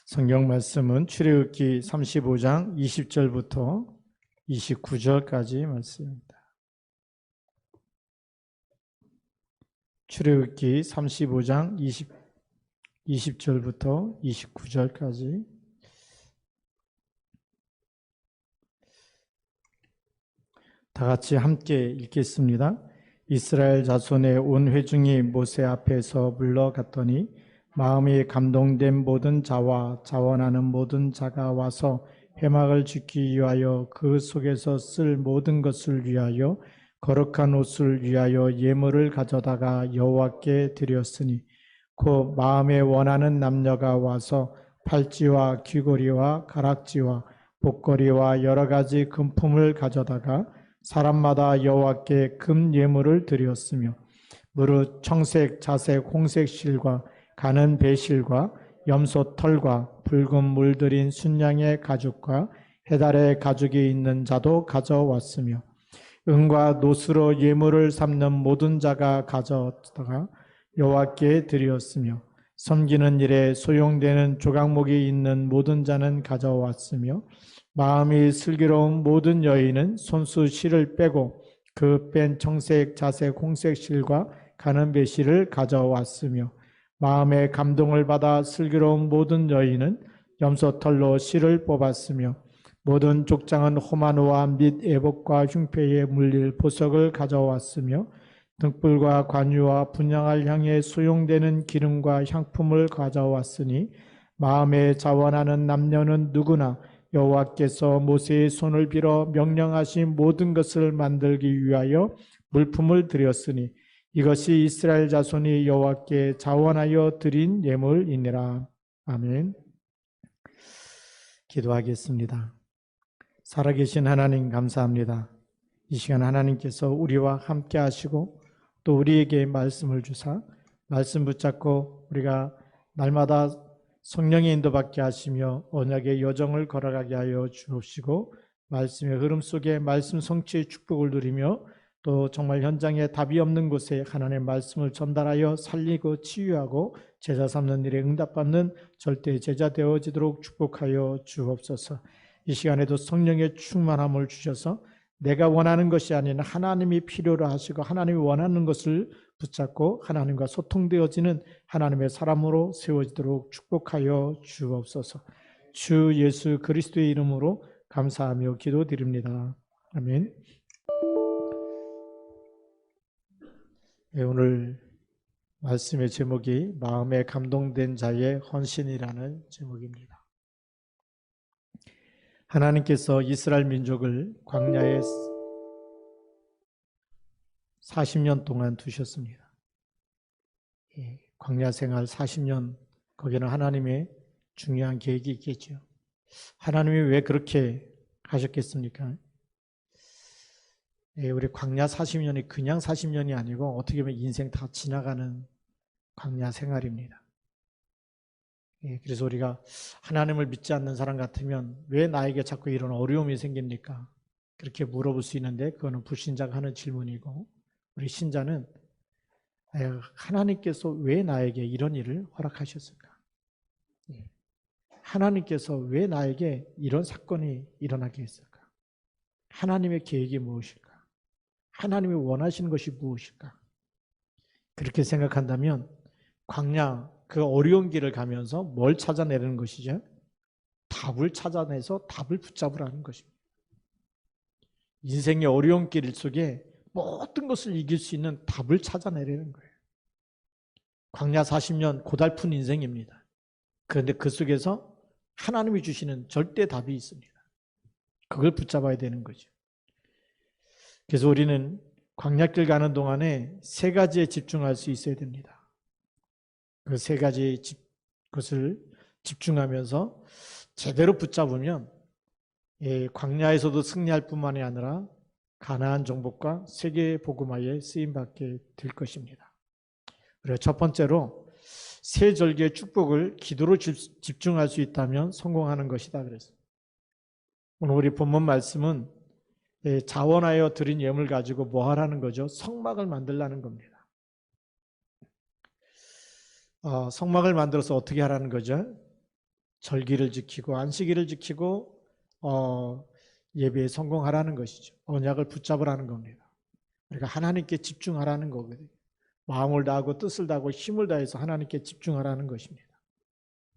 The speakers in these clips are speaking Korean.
성경 말씀은 출애굽기 35장 20절부터 29절까지 말씀입니다. 출애굽기 35장 20절부터 29절까지 다 같이 함께 읽겠습니다. 이스라엘 자손의 온 회중이 모세 앞에서 물러갔더니 마음이 감동된 모든 자와 자원하는 모든 자가 와서 회막을 짓기 위하여 그 속에서 쓸 모든 것을 위하여 거룩한 옷을 위하여 예물을 가져다가 여호와께 드렸으니 곧 마음에 원하는 남녀가 와서 팔찌와 귀고리와 가락지와 복걸이와 여러 가지 금품을 가져다가 사람마다 여호와께 금 예물을 드렸으며 무릇 청색, 자색, 홍색 실과 가는 배실과 염소 털과 붉은 물들인 순양의 가죽과 해달의 가죽이 있는 자도 가져왔으며 은과 노스로 예물을 삼는 모든 자가 가져다가 여호와께 드렸으며 섬기는 일에 소용되는 조각목이 있는 모든 자는 가져왔으며 마음이 슬기로운 모든 여인은 손수 실을 빼고 그 뺀 청색, 자색, 홍색 실과 가는 배실을 가져왔으며 마음의 감동을 받아 슬기로운 모든 여인은 염소털로 실을 뽑았으며 모든 족장은 호마노와 및 애복과 흉패에 물릴 보석을 가져왔으며 등불과 관유와 분향을 향해 소용되는 기름과 향품을 가져왔으니 마음에 자원하는 남녀는 누구나 여호와께서 모세의 손을 빌어 명령하신 모든 것을 만들기 위하여 물품을 드렸으니 이것이 이스라엘 자손이 여호와께 자원하여 드린 예물이니라. 아멘. 기도하겠습니다. 살아계신 하나님 감사합니다. 이 시간 하나님께서 우리와 함께 하시고 또 우리에게 말씀을 주사 말씀 붙잡고 우리가 날마다 성령의 인도받게 하시며 언약의 여정을 걸어가게 하여 주옵시고 말씀의 흐름 속에 말씀 성취의 축복을 누리며 또 정말 현장에 답이 없는 곳에 하나님의 말씀을 전달하여 살리고 치유하고 제자 삼는 일에 응답받는 절대 제자 되어지도록 축복하여 주옵소서. 이 시간에도 성령의 충만함을 주셔서 내가 원하는 것이 아닌 하나님이 필요로 하시고 하나님이 원하는 것을 붙잡고 하나님과 소통되어지는 하나님의 사람으로 세워지도록 축복하여 주옵소서. 주 예수 그리스도의 이름으로 감사하며 기도드립니다. 아멘. 네, 오늘 말씀의 제목이 마음에 감동된 자의 헌신이라는 제목입니다. 하나님께서 이스라엘 민족을 광야에 40년 동안 두셨습니다. 광야 생활 40년, 거기는 하나님의 중요한 계획이 있겠죠. 하나님이 왜 그렇게 하셨겠습니까? 우리 광야 40년이 그냥 40년이 아니고 어떻게 보면 인생 다 지나가는 광야 생활입니다. 그래서 우리가 하나님을 믿지 않는 사람 같으면 왜 나에게 자꾸 이런 어려움이 생깁니까? 그렇게 물어볼 수 있는데 그거는 불신자가 하는 질문이고 우리 신자는 하나님께서 왜 나에게 이런 일을 허락하셨을까? 하나님께서 왜 나에게 이런 사건이 일어나게 했을까? 하나님의 계획이 무엇일까? 하나님이 원하시는 것이 무엇일까? 그렇게 생각한다면 광야 그 어려운 길을 가면서 뭘 찾아내는 것이죠? 답을 찾아내서 답을 붙잡으라는 것입니다. 인생의 어려운 길 속에 모든 것을 이길 수 있는 답을 찾아내려는 거예요. 광야 40년 고달픈 인생입니다. 그런데 그 속에서 하나님이 주시는 절대 답이 있습니다. 그걸 붙잡아야 되는 거죠. 그래서 우리는 광야길 가는 동안에 세 가지에 집중할 수 있어야 됩니다. 그 세 가지 것을 집중하면서 제대로 붙잡으면 광야에서도 승리할 뿐만이 아니라 가나안 정복과 세계 복음화에 쓰임받게 될 것입니다. 그리고 첫 번째로 세 절기의 축복을 기도로 집중할 수 있다면 성공하는 것이다 그랬어요. 오늘 우리 본문 말씀은 자원하여 드린 예물 가지고 뭐 하라는 거죠? 성막을 만들라는 겁니다. 성막을 만들어서 어떻게 하라는 거죠? 절기를 지키고 안식일을 지키고 예배에 성공하라는 것이죠. 언약을 붙잡으라는 겁니다. 그러니까 하나님께 집중하라는 거거든요. 마음을 다하고 뜻을 다하고 힘을 다해서 하나님께 집중하라는 것입니다.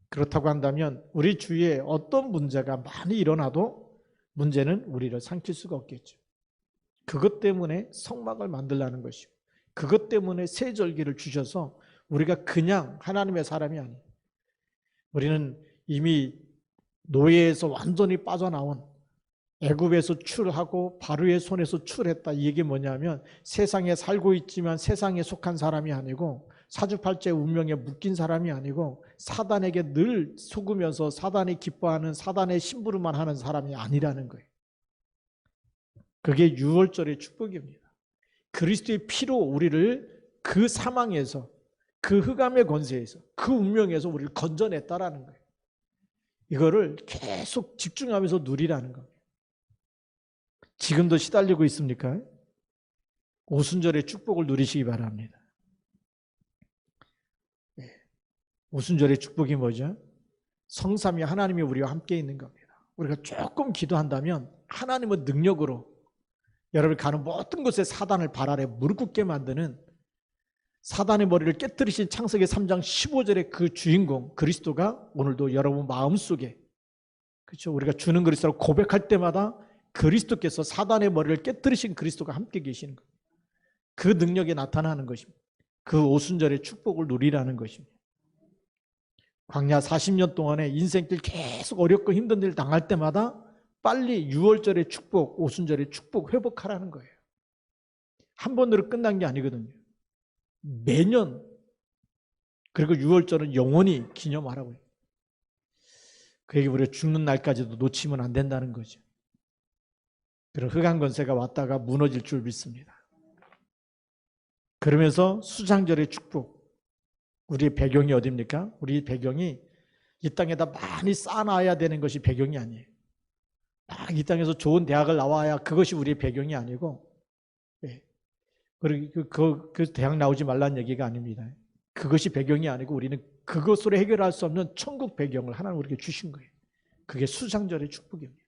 그렇다고 한다면 우리 주위에 어떤 문제가 많이 일어나도 문제는 우리를 삼킬 수가 없겠죠. 그것 때문에 성막을 만들라는 것이고, 그것 때문에 새 절기를 주셔서 우리가 그냥 하나님의 사람이 아니에요. 우리는 이미 노예에서 완전히 빠져나온, 애굽에서 출하고 바로의 손에서 출했다. 이게 뭐냐면 세상에 살고 있지만 세상에 속한 사람이 아니고 사주팔자의 운명에 묶인 사람이 아니고 사단에게 늘 속으면서 사단이 기뻐하는 사단의 심부름만 하는 사람이 아니라는 거예요. 그게 유월절의 축복입니다. 그리스도의 피로 우리를 그 사망에서, 그 흑암의 권세에서, 그 운명에서 우리를 건져냈다라는 거예요. 이거를 계속 집중하면서 누리라는 겁니다. 지금도 시달리고 있습니까? 오순절의 축복을 누리시기 바랍니다. 오순절의 축복이 뭐죠? 성삼위 하나님이 우리와 함께 있는 겁니다. 우리가 조금 기도한다면 하나님의 능력으로 여러분이 가는 모든 곳에 사단을 발 아래 무릎 꿇게 만드는, 사단의 머리를 깨뜨리신 창세기 3장 15절의 그 주인공 그리스도가 오늘도 여러분 마음속에, 그렇죠? 우리가 주는 그리스도라고 고백할 때마다 그리스도께서 사단의 머리를 깨뜨리신 그리스도가 함께 계시는 거예요. 그 능력이 나타나는 것입니다. 그 오순절의 축복을 누리라는 것입니다. 광야 40년 동안에 인생길 계속 어렵고 힘든 일 당할 때마다 빨리 유월절의 축복, 오순절의 축복 회복하라는 거예요. 한 번으로 끝난 게 아니거든요. 매년, 그리고 유월절은 영원히 기념하라고 해요. 그러니까 우리가 죽는 날까지도 놓치면 안 된다는 거죠. 그런 흑암 권세가 왔다가 무너질 줄 믿습니다. 그러면서 수장절의 축복, 우리의 배경이 어디입니까? 우리 배경이 이 땅에다 많이 쌓아놔야 되는 것이 배경이 아니에요. 이 땅에서 좋은 대학을 나와야 그것이 우리의 배경이 아니고, 그리고 그 대학 나오지 말라는 얘기가 아닙니다. 그것이 배경이 아니고 우리는 그것으로 해결할 수 없는 천국 배경을 하나님 우리에게 주신 거예요. 그게 수장절의 축복입니다.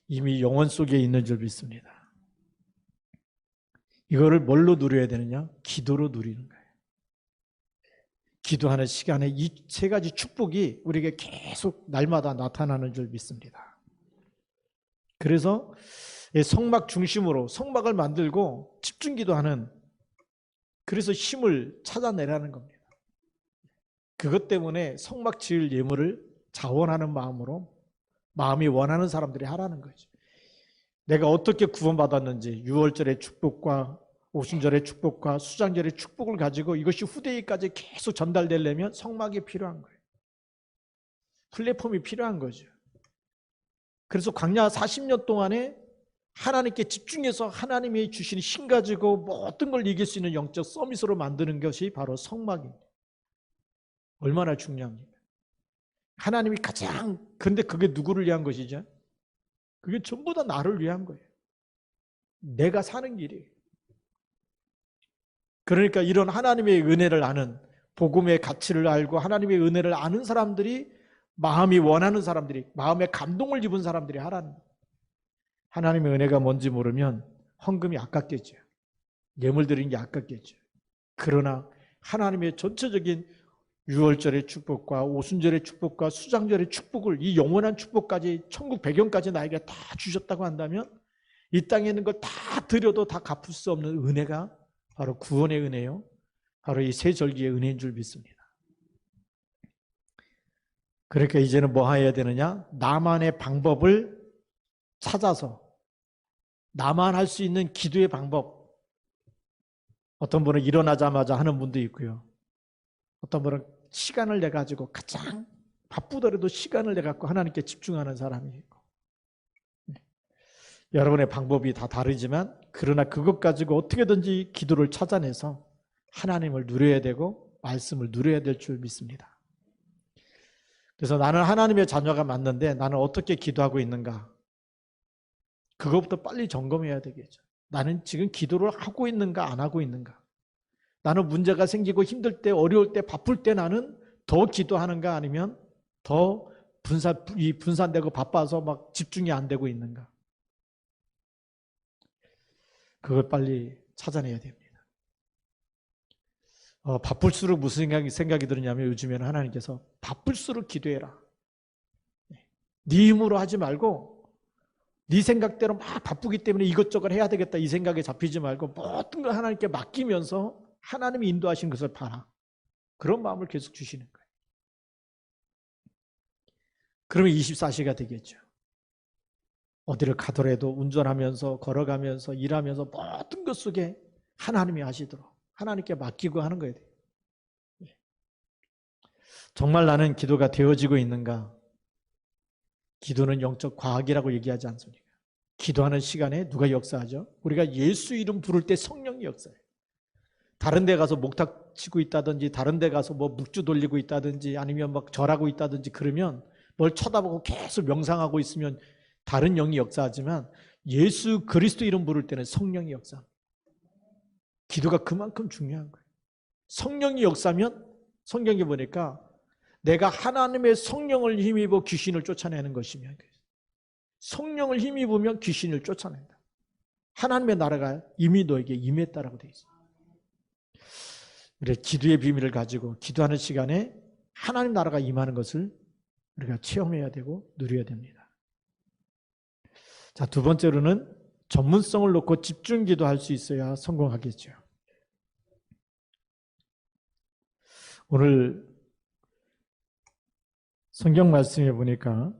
이미 영혼 속에 있는 줄 믿습니다. 이거를 뭘로 누려야 되느냐? 기도로 누리는 거예요. 기도하는 시간에 이 세 가지 축복이 우리에게 계속 날마다 나타나는 줄 믿습니다. 그래서 성막 중심으로 성막을 만들고 집중 기도하는, 그래서 힘을 찾아내라는 겁니다. 그것 때문에 성막 지을 예물을 자원하는 마음으로 마음이 원하는 사람들이 하라는 거죠. 내가 어떻게 구원받았는지 유월절의 축복과 오순절의 축복과 수장절의 축복을 가지고 이것이 후대에까지 계속 전달되려면 성막이 필요한 거예요. 플랫폼이 필요한 거죠. 그래서 광야 40년 동안에 하나님께 집중해서 하나님이 주신 힘 가지고 모든 걸 이길 수 있는 영적 서밋으로 만드는 것이 바로 성막입니다. 얼마나 중요합니까? 하나님이 가장, 그런데 그게 누구를 위한 것이죠? 그게 전부 다 나를 위한 거예요. 내가 사는 길이에요. 그러니까 이런 하나님의 은혜를 아는, 복음의 가치를 알고 하나님의 은혜를 아는 사람들이, 마음이 원하는 사람들이, 마음의 감동을 입은 사람들이 하라는 거예요. 하나님의 은혜가 뭔지 모르면 헌금이 아깝겠죠. 예물 드리는 게 아깝겠죠. 그러나 하나님의 전체적인 유월절의 축복과 오순절의 축복과 수장절의 축복을, 이 영원한 축복까지, 천국 배경까지 나에게 다 주셨다고 한다면 이 땅에 있는 걸 다 드려도 다 갚을 수 없는 은혜가 바로 구원의 은혜요, 바로 이 새 절기의 은혜인 줄 믿습니다. 그러니까 이제는 뭐 해야 되느냐? 나만의 방법을 찾아서 나만 할 수 있는 기도의 방법. 어떤 분은 일어나자마자 하는 분도 있고요. 어떤 분은 시간을 내 가지고 가장 바쁘더라도 시간을 내 갖고 하나님께 집중하는 사람이 있고. 여러분의 방법이 다 다르지만 그러나 그것 가지고 어떻게든지 기도를 찾아내서 하나님을 누려야 되고 말씀을 누려야 될 줄 믿습니다. 그래서 나는 하나님의 자녀가 맞는데 나는 어떻게 기도하고 있는가? 그것부터 빨리 점검해야 되겠죠. 나는 지금 기도를 하고 있는가 안 하고 있는가? 나는 문제가 생기고 힘들 때, 어려울 때, 바쁠 때 나는 더 기도하는가 아니면 더 분산되고 바빠서 막 집중이 안 되고 있는가? 그걸 빨리 찾아내야 됩니다. 바쁠수록 무슨 생각이 드느냐면 요즘에는 하나님께서 바쁠수록 기도해라. 네 힘으로 하지 말고 네 생각대로 막 바쁘기 때문에 이것저것 해야 되겠다 이 생각에 잡히지 말고 모든 걸 하나님께 맡기면서 하나님이 인도하신 것을 봐라. 그런 마음을 계속 주시는 거예요. 그러면 24시가 되겠죠. 어디를 가더라도 운전하면서 걸어가면서 일하면서 모든 것 속에 하나님이 하시도록 하나님께 맡기고 하는 거예요. 정말 나는 기도가 되어지고 있는가? 기도는 영적 과학이라고 얘기하지 않습니까? 기도하는 시간에 누가 역사하죠? 우리가 예수 이름 부를 때 성령이 역사해요. 다른 데 가서 목탁 치고 있다든지 다른 데 가서 뭐 묵주 돌리고 있다든지 아니면 막 절하고 있다든지 그러면 뭘 쳐다보고 계속 명상하고 있으면 다른 영이 역사하지만 예수 그리스도 이름 부를 때는 성령이 역사합니다. 기도가 그만큼 중요한 거예요. 성령이 역사하면 성경에 보니까 내가 하나님의 성령을 힘입어 귀신을 쫓아내는 것이며 성령을 힘입으면 귀신을 쫓아낸다. 하나님의 나라가 이미 너에게 임했다라고 되어 있습니다. 우리 기도의 비밀을 가지고 기도하는 시간에 하나님 나라가 임하는 것을 우리가 체험해야 되고 누려야 됩니다. 자, 두 번째로는 전문성을 놓고 집중 기도할 수 있어야 성공하겠죠. 오늘 성경 말씀에 보니까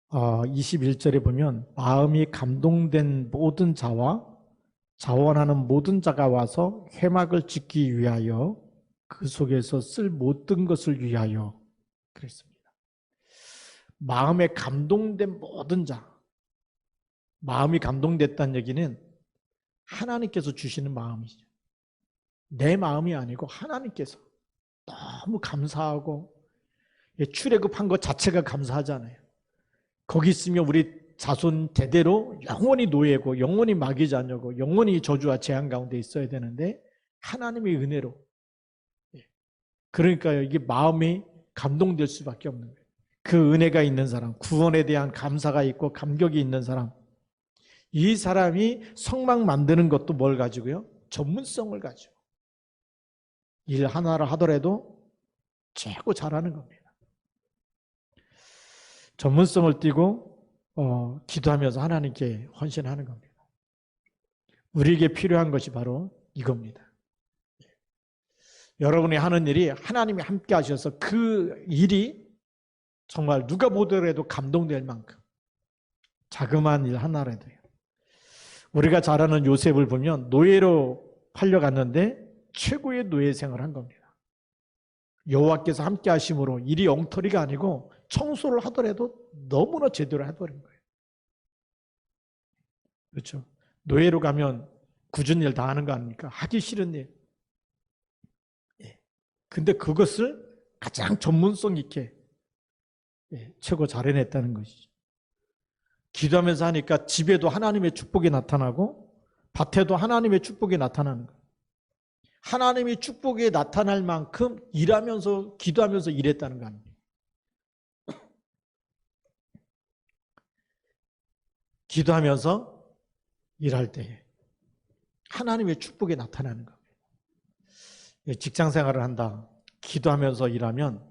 아, 21절에 보면 마음이 감동된 모든 자와 자원하는 모든 자가 와서 회막을 짓기 위하여 그 속에서 쓸 모든 것을 위하여 그랬습니다. 마음에 감동된 모든 자, 마음이 감동됐다는 얘기는 하나님께서 주시는 마음이죠. 내 마음이 아니고 하나님께서 너무 감사하고 출애굽한 것 자체가 감사하잖아요. 거기 있으면 우리 자손 대대로 영원히 노예고 영원히 마귀 자녀고 영원히 저주와 재앙 가운데 있어야 되는데 하나님의 은혜로 그러니까요 이게 마음이 감동될 수밖에 없는 거예요. 그 은혜가 있는 사람, 구원에 대한 감사가 있고 감격이 있는 사람, 이 사람이 성막 만드는 것도 뭘 가지고요? 전문성을 가지고 일 하나를 하더라도 최고 잘하는 겁니다. 전문성을 띠고 기도하면서 하나님께 헌신하는 겁니다. 우리에게 필요한 것이 바로 이겁니다. 여러분이 하는 일이 하나님이 함께 하셔서 그 일이 정말 누가 보더라도 감동될 만큼 자그마한 일 하나라도요. 우리가 잘 아는 요셉을 보면 노예로 팔려갔는데 최고의 노예 생활을 한 겁니다. 여호와께서 함께 하심으로 일이 엉터리가 아니고 청소를 하더라도 너무나 제대로 해버린 거예요. 그렇죠? 노예로 가면 굳은 일 다 하는 거 아닙니까? 하기 싫은 일. 근데 그것을 가장 전문성 있게 최고 잘 해냈다는 것이죠. 기도하면서 하니까 집에도 하나님의 축복이 나타나고 밭에도 하나님의 축복이 나타나는 거예요. 하나님이 축복이 나타날 만큼 일하면서 기도하면서 일했다는 거 아닙니까? 기도하면서 일할 때 하나님의 축복이 나타나는 겁니다. 직장 생활을 한다. 기도하면서 일하면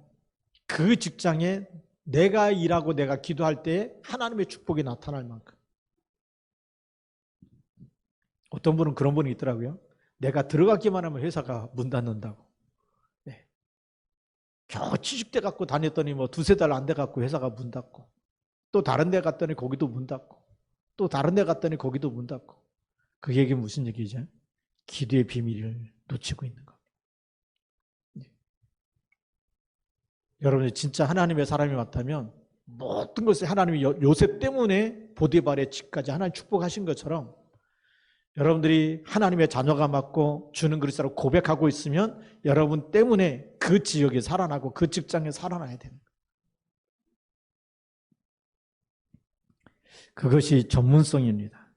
그 직장에 내가 일하고 내가 기도할 때 하나님의 축복이 나타날 만큼. 어떤 분은 그런 분이 있더라고요. 내가 들어가기만 하면 회사가 문 닫는다고. 네. 겨우 취직돼 갖고 다녔더니 뭐 두세 달 안 돼 갖고 회사가 문 닫고 또 다른 데 갔더니 거기도 문 닫고 또 다른 데 갔더니 거기도 문 닫고. 그 얘기는 무슨 얘기죠? 기도의 비밀을 놓치고 있는 겁니다. 네. 여러분이 진짜 하나님의 사람이 맞다면 모든 것을 하나님이 요셉 때문에 보디발의 집까지 하나님 축복하신 것처럼 여러분들이 하나님의 자녀가 맞고 주는 그리스도로 고백하고 있으면 여러분 때문에 그 지역에 살아나고 그 직장에 살아나야 되는 거예요. 그것이 전문성입니다.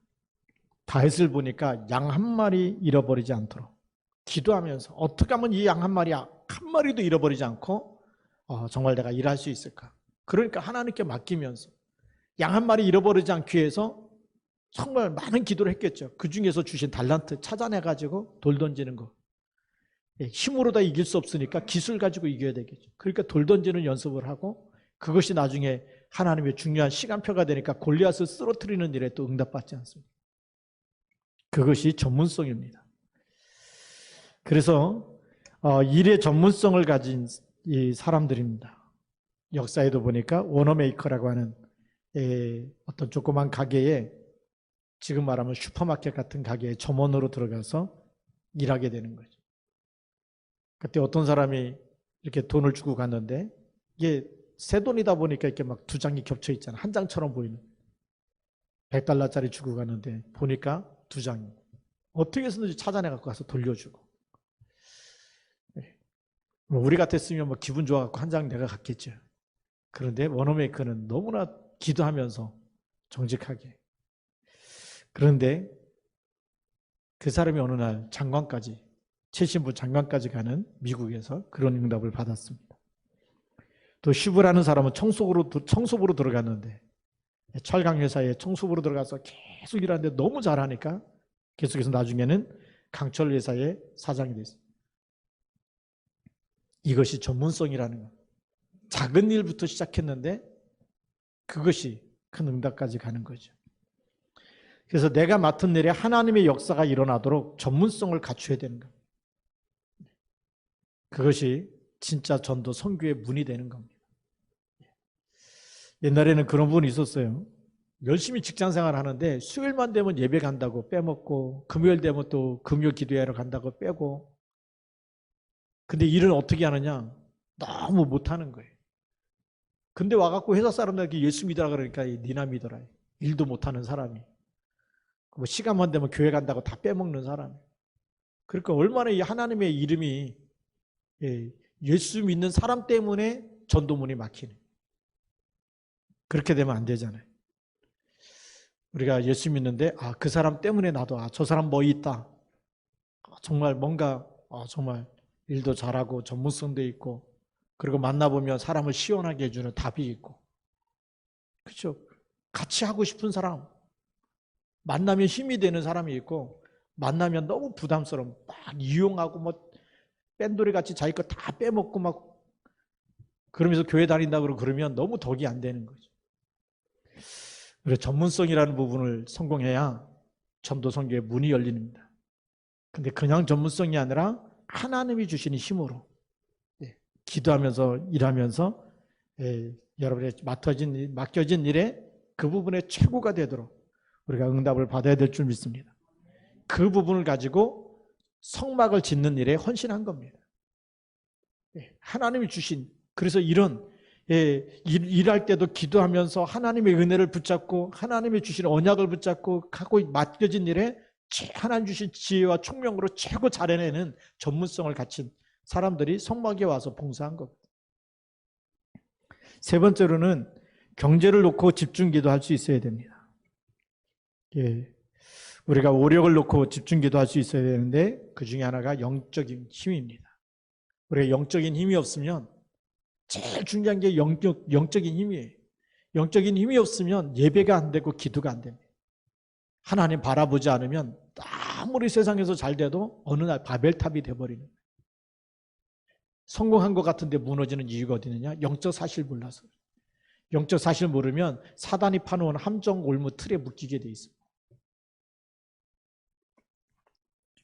다윗을 보니까 양 한 마리 잃어버리지 않도록 기도하면서 어떻게 하면 이 양 한 마리도 잃어버리지 않고 정말 내가 일할 수 있을까? 그러니까 하나님께 맡기면서 양 한 마리 잃어버리지 않기 위해서 정말 많은 기도를 했겠죠. 그 중에서 주신 달란트 찾아내가지고 돌 던지는 거. 힘으로 다 이길 수 없으니까 기술 가지고 이겨야 되겠죠. 그러니까 돌 던지는 연습을 하고 그것이 나중에 하나님의 중요한 시간표가 되니까 골리앗을 쓰러뜨리는 일에 또 응답받지 않습니다. 그것이 전문성입니다. 그래서 일의 전문성을 가진 이 사람들입니다. 역사에도 보니까 워너메이커라고 하는 어떤 조그만 가게에 지금 말하면 슈퍼마켓 같은 가게에 점원으로 들어가서 일하게 되는 거죠. 그때 어떤 사람이 이렇게 돈을 주고 갔는데 이게 새 돈이다 보니까 이렇게 막 두 장이 겹쳐 있잖아. 한 장처럼 보이는. $100짜리 주고 갔는데 보니까 두 장이. 어떻게 해서든지 찾아내 갖고 가서 돌려주고. 우리 같았으면 뭐 기분 좋아 갖고 한 장 내가 갖겠죠. 그런데 워너메이커는 너무나 기도하면서 정직하게. 그런데 그 사람이 어느 날 장관까지, 최신부 장관까지 가는 미국에서 그런 응답을 받았습니다. 또 슈브라는 사람은 청소부로 들어갔는데 철강회사에 청소부로 들어가서 계속 일하는데 너무 잘하니까 계속해서 나중에는 강철회사의 사장이 됐습니다. 이것이 전문성이라는 것. 작은 일부터 시작했는데 그것이 큰 응답까지 가는 거죠. 그래서 내가 맡은 일에 하나님의 역사가 일어나도록 전문성을 갖춰야 되는 겁니다. 그것이 진짜 전도 선교의 문이 되는 겁니다. 옛날에는 그런 분이 있었어요. 열심히 직장생활을 하는데 수요일만 되면 예배 간다고 빼먹고 금요일 되면 또 금요 기도회하러 간다고 빼고, 근데 일은 어떻게 하느냐? 너무 못하는 거예요. 근데 와갖고 회사 사람들에게 예수 믿으라 그러니까 니나 믿어라. 일도 못하는 사람이. 뭐 시간만 되면 교회 간다고 다 빼먹는 사람. 그러니까 얼마나 이 하나님의 이름이 예수 믿는 사람 때문에 전도문이 막히는. 그렇게 되면 안 되잖아요. 우리가 예수 믿는데 그 사람 때문에 나도 저 사람 뭐 있다. 정말 뭔가 정말 일도 잘하고 전문성도 있고 그리고 만나보면 사람을 시원하게 해주는 답이 있고, 그렇죠? 같이 하고 싶은 사람, 만나면 힘이 되는 사람이 있고 만나면 너무 부담스러운 막 이용하고 뭐 뺀돌이 같이 자기 거 다 빼먹고 막 그러면서 교회 다닌다고 그러면 너무 덕이 안 되는 거죠. 그래서 전문성이라는 부분을 성공해야 전도 선교의 문이 열립니다. 근데 그냥 전문성이 아니라 하나님이 주시는 힘으로 기도하면서 일하면서 여러분의 맡겨진 일에 그 부분의 최고가 되도록 우리가 응답을 받아야 될 줄 믿습니다. 그 부분을 가지고 성막을 짓는 일에 헌신한 겁니다. 하나님이 주신, 그래서 이런 일할 때도 기도하면서 하나님의 은혜를 붙잡고 하나님이 주신 언약을 붙잡고 하고 맡겨진 일에 하나님 주신 지혜와 총명으로 최고 잘해내는 전문성을 갖춘 사람들이 성막에 와서 봉사한 겁니다. 세 번째로는 경제를 놓고 집중 기도할 수 있어야 됩니다. 우리가 오력을 놓고 집중 기도할 수 있어야 되는데 그 중에 하나가 영적인 힘입니다. 우리가 영적인 힘이 없으면 제일 중요한 게 영적인 힘이에요. 영적인 힘이 없으면 예배가 안 되고 기도가 안 됩니다. 하나님 바라보지 않으면 아무리 세상에서 잘 돼도 어느 날 바벨탑이 돼버리는 거예요. 성공한 것 같은데 무너지는 이유가 어디 있느냐? 영적 사실 몰라서. 영적 사실 모르면 사단이 파놓은 함정 올무 틀에 묶이게 돼 있습니다.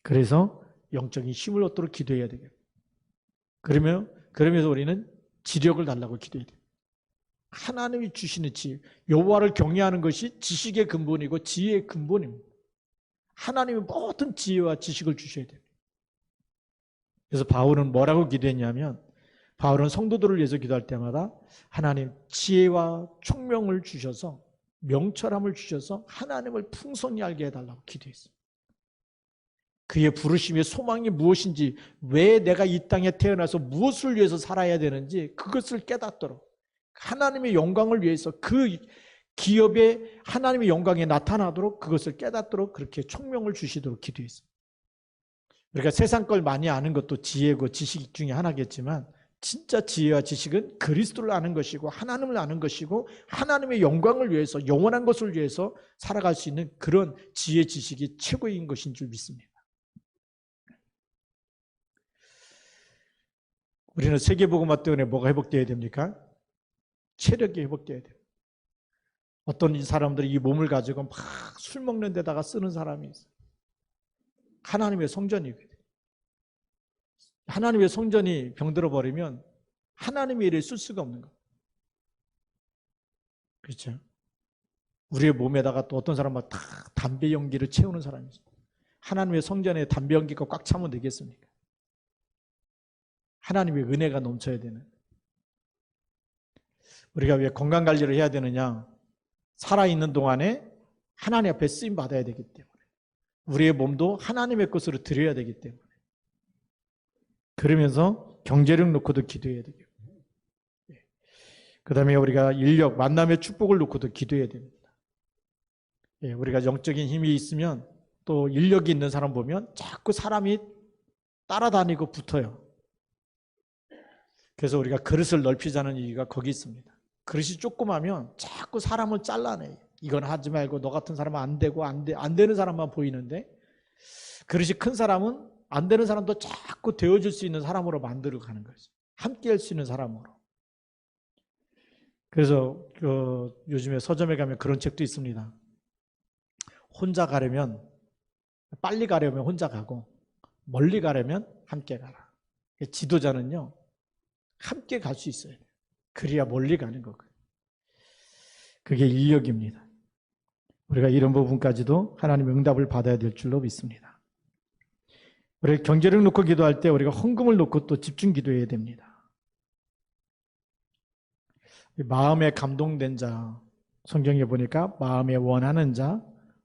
그래서 영적인 힘을 얻도록 기도해야 되겠고, 그러면서 우리는 지력을 달라고 기도해야 돼요. 하나님이 주시는 지혜, 여호와를 경외하는 것이 지식의 근본이고 지혜의 근본입니다. 하나님이 모든 지혜와 지식을 주셔야 돼요. 그래서 바울은 뭐라고 기도했냐면, 바울은 성도들을 위해서 기도할 때마다 하나님 지혜와 총명을 주셔서 명철함을 주셔서 하나님을 풍성히 알게 해달라고 기도했어요. 그의 부르심의 소망이 무엇인지, 왜 내가 이 땅에 태어나서 무엇을 위해서 살아야 되는지 그것을 깨닫도록 하나님의 영광을 위해서 기업에 하나님의 영광이 나타나도록 그것을 깨닫도록 그렇게 총명을 주시도록 기도했습니다. 우리가 세상 걸 많이 아는 것도 지혜고 지식 중에 하나겠지만 진짜 지혜와 지식은 그리스도를 아는 것이고 하나님을 아는 것이고 하나님의 영광을 위해서 영원한 것을 위해서 살아갈 수 있는 그런 지혜 지식이 최고인 것인 줄 믿습니다. 우리는 세계복음화 때문에 뭐가 회복되어야 됩니까? 체력이 회복되어야 돼요. 어떤 사람들이 이 몸을 가지고 막 술 먹는 데다가 쓰는 사람이 있어요. 하나님의 성전이거든요. 하나님의 성전이 병들어 버리면 하나님의 일에 쓸 수가 없는 거예요. 그렇죠? 우리의 몸에다가 또 어떤 사람은 다 담배 연기를 채우는 사람이 있어요. 하나님의 성전에 담배 연기가 꽉 차면 되겠습니까? 하나님의 은혜가 넘쳐야 되는. 우리가 왜 건강관리를 해야 되느냐? 살아있는 동안에 하나님 앞에 쓰임 받아야 되기 때문에 우리의 몸도 하나님의 것으로 드려야 되기 때문에 그러면서 경제력 놓고도 기도해야 되겠고 그 다음에 우리가 인력, 만남의 축복을 놓고도 기도해야 됩니다. 우리가 영적인 힘이 있으면 또 인력이 있는 사람 보면 자꾸 사람이 따라다니고 붙어요. 그래서 우리가 그릇을 넓히자는 이유가 거기 있습니다. 그릇이 조그마면 자꾸 사람을 잘라내요. 이건 하지 말고 너 같은 사람은 안 되고 안 되는 사람만 보이는데 그릇이 큰 사람은 안 되는 사람도 자꾸 되어줄 수 있는 사람으로 만들어 가는 거죠. 함께 할 수 있는 사람으로. 그래서 요즘에 서점에 가면 그런 책도 있습니다. 혼자 가려면 빨리 가려면 혼자 가고 멀리 가려면 함께 가라. 지도자는요. 함께 갈 수 있어야 돼요. 그래야 멀리 가는 거고요. 그게 인력입니다. 우리가 이런 부분까지도 하나님의 응답을 받아야 될 줄로 믿습니다. 우리가 경제력 놓고 기도할 때 우리가 헌금을 놓고 또 집중 기도해야 됩니다. 마음에 감동된 자, 성경에 보니까 마음에 원하는 자,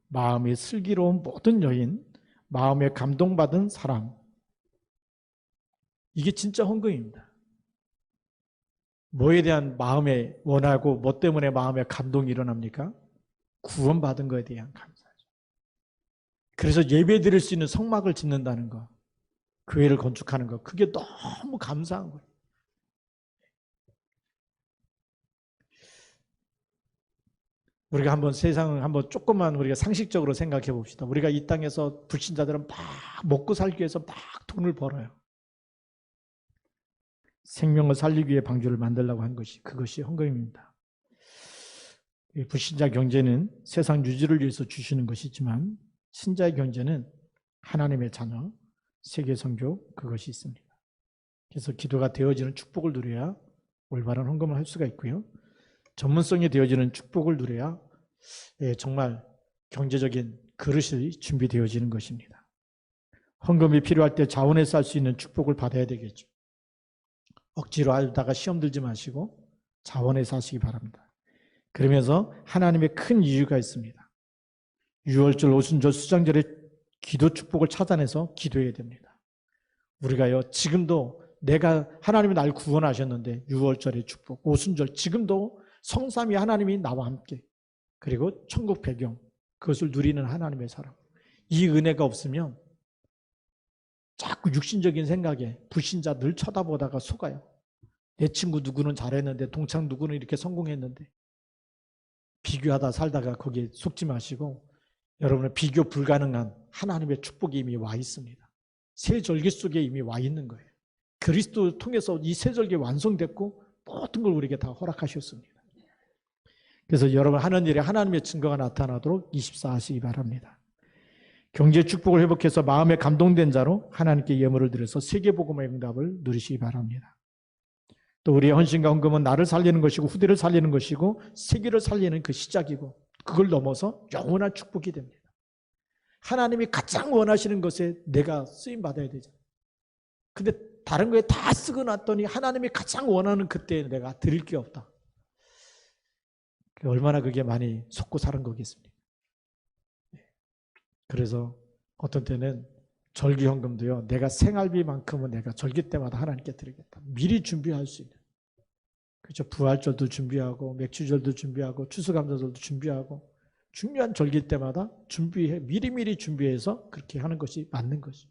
마음이 슬기로운 모든 여인, 마음에 감동받은 사람. 이게 진짜 헌금입니다. 뭐에 대한 마음에 원하고 뭐 때문에 마음에 감동이 일어납니까? 구원받은 것에 대한 감사죠. 그래서 예배 드릴 수 있는 성막을 짓는다는 거, 교회를 건축하는 거, 그게 너무 감사한 거예요. 우리가 한번 세상을 한번 조금만 우리가 상식적으로 생각해 봅시다. 우리가 이 땅에서 불신자들은 막 먹고 살기 위해서 막 돈을 벌어요. 생명을 살리기 위해 방주를 만들려고 한 것이 그것이 헌금입니다. 불신자 경제는 세상 유지를 위해서 주시는 것이지만 신자의 경제는 하나님의 자녀, 세계 선교 그것이 있습니다. 그래서 기도가 되어지는 축복을 누려야 올바른 헌금을 할 수가 있고요. 전문성이 되어지는 축복을 누려야 정말 경제적인 그릇이 준비되어지는 것입니다. 헌금이 필요할 때 자원해서 할 수 있는 축복을 받아야 되겠죠. 억지로 하다가 시험 들지 마시고 자원해서 하시기 바랍니다. 그러면서 하나님의 큰 이유가 있습니다. 유월절, 오순절, 수장절에 기도 축복을 찾아내서 기도해야 됩니다. 우리가요 지금도 내가 하나님이 날 구원하셨는데 유월절의 축복, 오순절 지금도 성삼위 하나님이 나와 함께 그리고 천국 배경 그것을 누리는 하나님의 사람. 이 은혜가 없으면 자꾸 육신적인 생각에 불신자 늘 쳐다보다가 속아요. 내 친구 누구는 잘했는데 동창 누구는 이렇게 성공했는데 비교하다 살다가 거기에 속지 마시고 여러분은 비교 불가능한 하나님의 축복이 이미 와 있습니다. 새 절기 속에 이미 와 있는 거예요. 그리스도를 통해서 이 새 절기 완성됐고 모든 걸 우리에게 다 허락하셨습니다. 그래서 여러분 하는 일에 하나님의 증거가 나타나도록 24 하시기 바랍니다. 경제 축복을 회복해서 마음에 감동된 자로 하나님께 예물을 드려서 세계복음의 응답을 누리시기 바랍니다. 또 우리의 헌신과 헌금은 나를 살리는 것이고 후대를 살리는 것이고 세계를 살리는 그 시작이고 그걸 넘어서 영원한 축복이 됩니다. 하나님이 가장 원하시는 것에 내가 쓰임받아야 되잖아요. 근데 다른 거에 다 쓰고 났더니 하나님이 가장 원하는 그때에 내가 드릴 게 없다. 얼마나 그게 많이 속고 사는 거겠습니까? 그래서 어떤 때는 절기헌금도요. 내가 생활비만큼은 내가 절기 때마다 하나님께 드리겠다. 미리 준비할 수 있는 그렇죠. 부활절도 준비하고 맥주절도 준비하고 추수감사절도 준비하고 중요한 절기 때마다 미리미리 준비해서 그렇게 하는 것이 맞는 것이죠.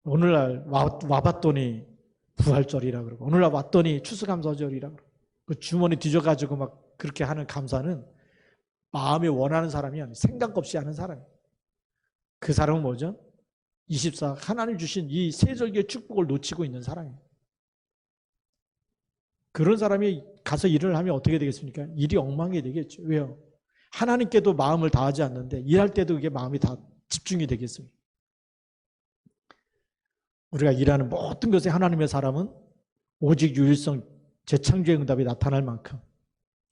오늘날 와봤더니 부활절이라 그러고 오늘날 왔더니 추수감사절이라 그러고 그 주머니 뒤져가지고 막 그렇게 하는 감사는 마음에 원하는 사람이 아니에요. 생각 없이 하는 사람이에요. 그 사람은 뭐죠? 24 하나님 주신 이 세절기의 축복을 놓치고 있는 사람이에요. 그런 사람이 가서 일을 하면 어떻게 되겠습니까? 일이 엉망이 되겠죠. 왜요? 하나님께도 마음을 다하지 않는데 일할 때도 그게 마음이 다 집중이 되겠습니다. 우리가 일하는 모든 것에 하나님의 사람은 오직 유일성 재창조의 응답이 나타날 만큼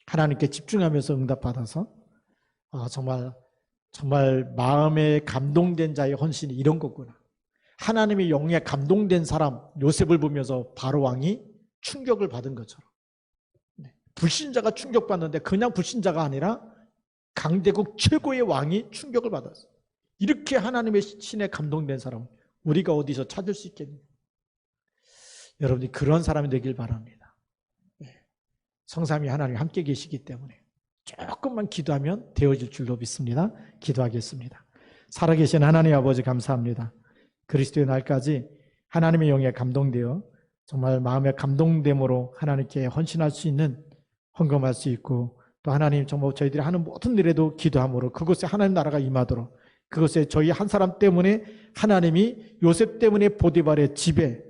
하나님께 집중하면서 응답받아서 정말 마음에 감동된 자의 헌신이 이런 거구나. 하나님의 영에 감동된 사람 요셉을 보면서 바로 왕이 충격을 받은 것처럼 불신자가 충격받는데 그냥 불신자가 아니라 강대국 최고의 왕이 충격을 받았어요. 이렇게 하나님의 신에 감동된 사람은 우리가 어디서 찾을 수 있겠느냐. 여러분이 그런 사람이 되길 바랍니다. 성삼위 하나님 함께 계시기 때문에 조금만 기도하면 되어질 줄로 믿습니다. 기도하겠습니다. 살아계신 하나님 아버지 감사합니다. 그리스도의 날까지 하나님의 영에 감동되어 정말 마음의 감동됨으로 하나님께 헌신할 수 있는 헌금할 수 있고 또 하나님 정말 저희들이 하는 모든 일에도 기도함으로 그곳에 하나님 나라가 임하도록 그것에 저희 한 사람 때문에 하나님이 요셉 때문에 보디발의 집에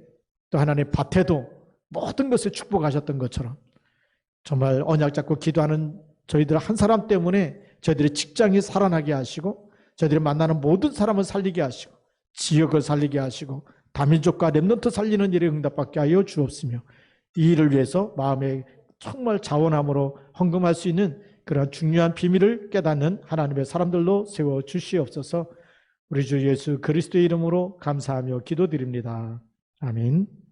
또 하나님의 밭에도 모든 것을 축복하셨던 것처럼 정말 언약 잡고 기도하는 저희들 한 사람 때문에 저희들의 직장이 살아나게 하시고 저희들이 만나는 모든 사람을 살리게 하시고 지역을 살리게 하시고 다민족과 렘넌트 살리는 일에 응답받게 하여 주옵시며 이 일을 위해서 마음에 정말 자원함으로 헌금할 수 있는 그런 중요한 비밀을 깨닫는 하나님의 사람들로 세워 주시옵소서. 우리 주 예수 그리스도의 이름으로 감사하며 기도드립니다. 아멘.